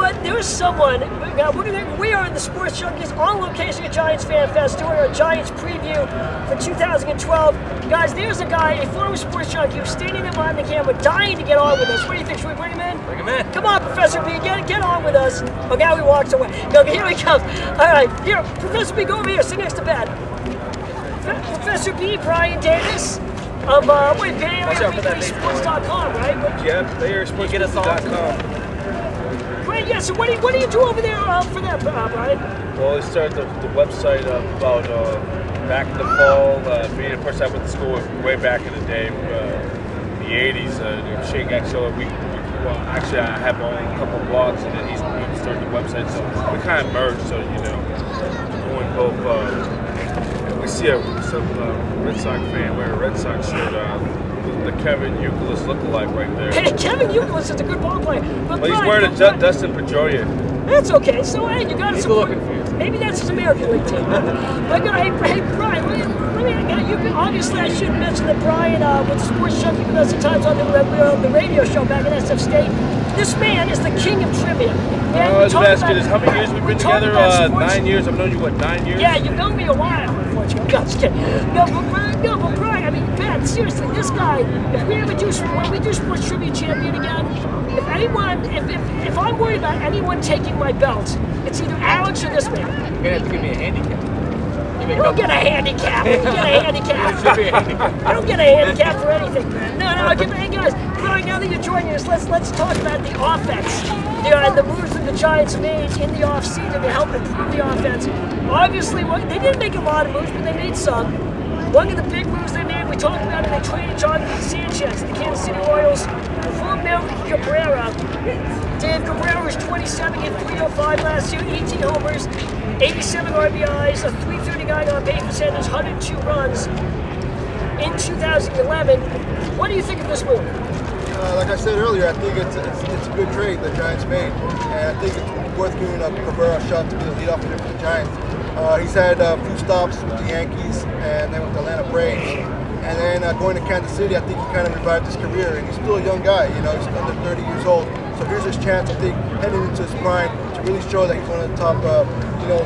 what? There was someone. We are in the Sports Junkies on location at Giants FanFest doing our Giants preview for 2012. Guys, there's a guy, a former sports junkie, who's standing there behind the camera, dying to get on with us. What do you think? Should we bring him in? Bring him in. Come on, Professor B, get on with us. Oh, now he walks away. Okay, here he comes. All right, here, Professor B, go over here. Sit next to Ben. Professor B, Brian Davis. Wait, BayAreaSports.com, right? Yeah, BayAreaSports.com. Great, yeah, so what do you do over there for that, Brian? Well, we started the website about back in the fall. Me and of course I went to school way back in the day, the 80s. Shane actually, well, actually I have my own couple of blogs, and then he started the website, so we kind of merged. So going both. We see some Red Sox fan wear a Red Sox shirt. The Kevin Youkilis lookalike right there. Hey, Kevin Youkilis is a good ball player. But well, he's wearing a Dustin Pedroia. That's okay. So hey, you got to support. Maybe that's his American League team. But hey, Brian, let me obviously I should mention that Brian was a sports junkie with us at times on the radio show back in SF State. This man is the king of trivia. Let's ask you this: how many years we've been together? 9 years. I've known you what, 9 years? Yeah, you've known me a while, unfortunately. No, just kidding. No, but Brian, I mean, Ben, seriously, this guy. If we ever do, when we do Sports Trivia Champion again, if I'm worried about anyone taking my belt, it's either Alex or this man. You're gonna have to give me a handicap. You don't get a handicap. You get a handicap. Should be a handicap. I don't get a handicap for anything. No, hey guys, Brian, now that you're joining us, let's talk about the offense. The moves that the Giants made in the offseason to help improve the offense. Obviously, they didn't make a lot of moves, but they made some. One of the big moves they made, we talked about it, they traded Jonathan Sanchez to the Kansas City Royals for Melky Cabrera. Dave Cabrera was 27, hit .305 last year, 18 homers, 87 RBIs, a .339 on base percentage, 102 runs in 2011. What do you think of this move? Like I said earlier, I think it's a good trade the Giants made, and I think it's worth giving Cabrera a shot to be the leadoff hitter for the Giants. He's had a few stops with the Yankees and then with the Atlanta Braves. And then going to Kansas City, I think he kind of revived his career. And he's still a young guy, he's under 30 years old. So here's his chance, I think, heading into his prime to really show that he's one of the top,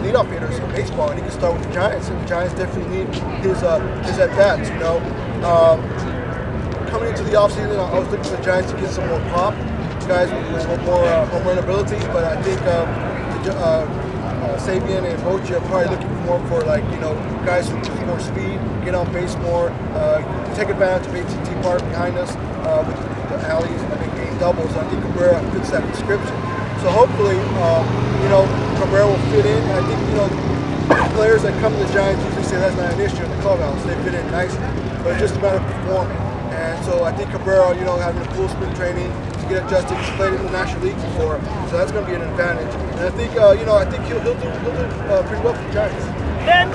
leadoff hitters in baseball. And he can start with the Giants, and the Giants definitely need his at-bats, Coming into the offseason, I was looking for the Giants to get some more pop, guys with some more home run ability, but I think Sabian and Bochy are probably looking more for guys with more speed, get on base more, take advantage of AT&T Park behind us with the alleys and getting doubles. I think Cabrera fits that description. So hopefully, Cabrera will fit in. I think players that come to the Giants usually say that's not an issue in the clubhouse. They fit in nicely, but it's just a matter of performing. And so I think Cabrera, having a full spring training to get adjusted, he's played in the National League before, so that's going to be an advantage. And I think, he'll do pretty well for the Giants. And,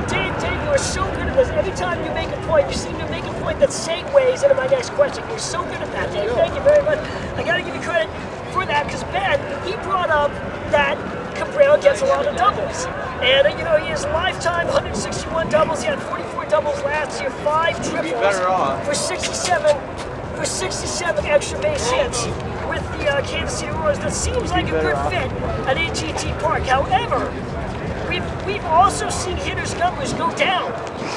Dave, you are so good at this. Every time you make a point, you seem to make a point that segues into my next question. You're so good at that, Dave. Thank you very much. I got to give you credit for that, because Ben, he brought up that Cabrera gets a lot of doubles. And, he has lifetime 161 doubles. He had 44 doubles last year, 5 triples for 67 extra base hits with the Kansas City Royals. That seems like a good fit at AT&T Park. However, we've also seen hitters' numbers go down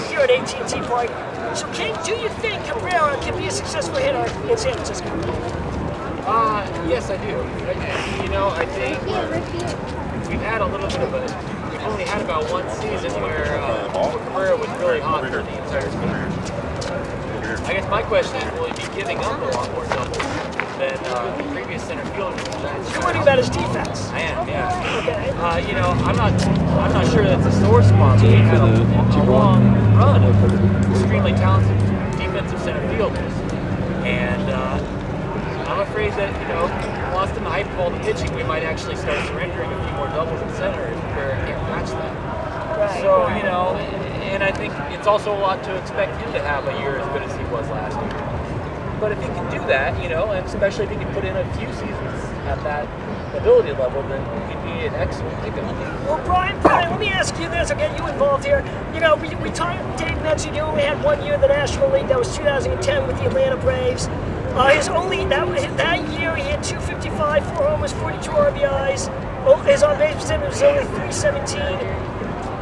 here at AT&T Park. So, do you think Cabrera can be a successful hitter in San Francisco? Yes, I do. I think we've had a little bit of we've only had about one season where Cabrera was really hot for the entire team. I guess my question is, will he be giving up a lot more doubles than the previous center fielder for the Giants? You're wondering about his defense. I am, yeah. Okay. I'm not sure that's a sore spot. He had a long run of extremely talented defensive center fielders, and I'm afraid that lost in the hype of all the pitching, we might actually start surrendering a few more doubles at center if Cabrera can't match that. Right. So and I think it's also a lot to expect him to have a year as good as he was last year. But if he can do that, and especially if he can put in a few seasons at that ability level, then he'd be an excellent pickup. Well, Brian, let me ask you this. I'll get you involved here. We talked. Dave mentioned you only had 1 year in the National League. That was 2010 with the Atlanta Braves. That year he had 255, 4 homers. was 42 RBIs. His on-base percentage was only 317.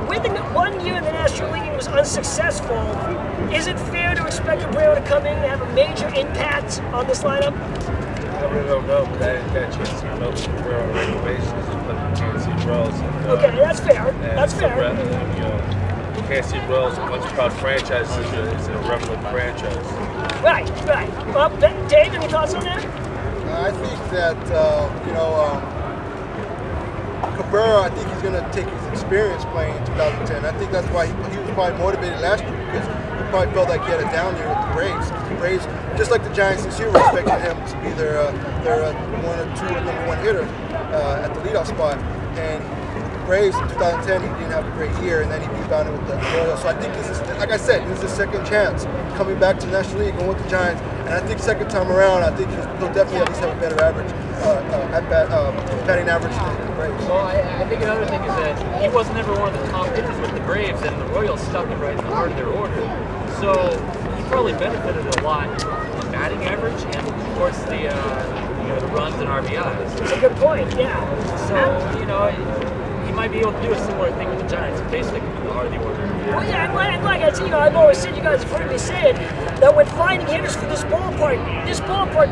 With 1 year in the National League, he was unsuccessful. Is it fair to expect Cabrera to come in and have a major impact on this lineup? I really don't know, but I didn't get a chance to see Melky Cabrera on a regular basis. But you can't see Wells. Okay, that's fair. That's fair. You can't see Wells. Once proud franchise is a irrelevant franchise. Right, right. Well, Dave, any thoughts on that? I think that, Cabrera, I think he's going to take his experience playing in 2010. I think that's why he was probably motivated last year, because he probably felt like he had a down year with the Braves. The Braves, just like the Giants this year, were expecting him to be their one or two number one hitter at the leadoff spot. And the Braves in 2010, he didn't have a great year, and then he rebounded with the Royals. So I think this is, like I said, this is his second chance coming back to the National League, going with the Giants. And I think second time around, I think he'll definitely at least have a better average, batting average than the Braves. Well, I think another thing is that he wasn't ever one of the top hitters with the Braves, and the Royals stuck him right in the heart of their order. So he probably benefited a lot in batting average, and of course the runs and RBIs. That's a good point. Yeah. So he might be able to do a similar thing with the Giants if they stick him in the heart of the order. Well, yeah, and like I said, I've always said, you guys have heard me say it, that when finding hitters for this ballpark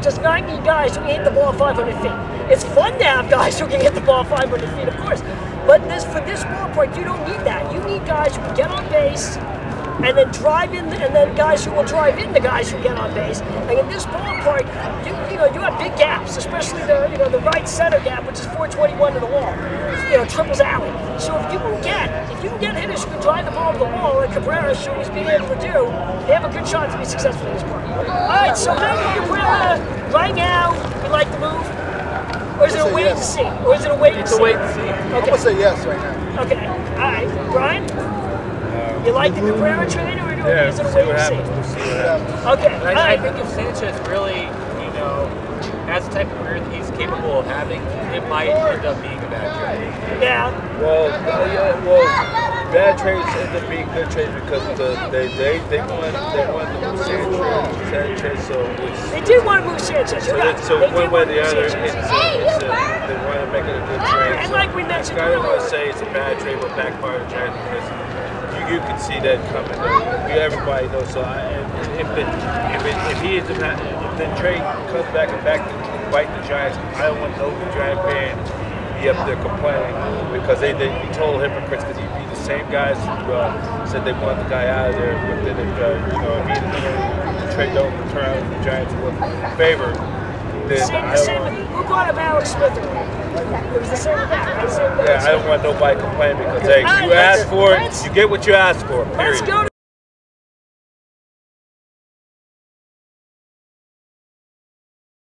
does not need guys who can hit the ball 500 feet. It's fun to have guys who can hit the ball 500 feet, of course, but for this ballpark, you don't need that. You need guys who can get on base, and then drive in, and then guys who will drive in the guys who get on base. And in this ballpark, you have big gaps, especially the right center gap, which is 421 to the wall. Triples alley. So if you can get hitters who can drive the ball to the wall, like Cabrera showed he's being able to do, they have a good shot to be successful in this park. All right, so Melky Cabrera, right now, we like the move. Or is it a wait to see? Or is it a wait to see? It's a wait to see. Okay. I'm going to say yes right now. Okay. All right. Brian? You like the Cabrera trade, or is it a wait to see? We'll see what happens. Okay. I think if Sanchez really, has the type of career that he's capable of having, it might end up being a bad trade. Yeah. Well, bad trades end up being good trades because they wanted to move Sanchez, so they did want to move Sanchez. So one way or the other, they want to make it a good trade. And like we mentioned I don't want to earlier, say it's a bad trade, but backfire the Giants because you can see that coming. Everybody knows. So if the trade comes back to bite the Giants, I don't want no Giant fan to be up there complaining because they total hypocrites because he beat the same guys who said they wanted the guy out of there. But then if the trade don't turn out the Giants in favor, then who brought up Alex Smith? It was the same with that, right? I don't want nobody complaining because hey, you asked for it, you get what you asked for. Period. Let's go to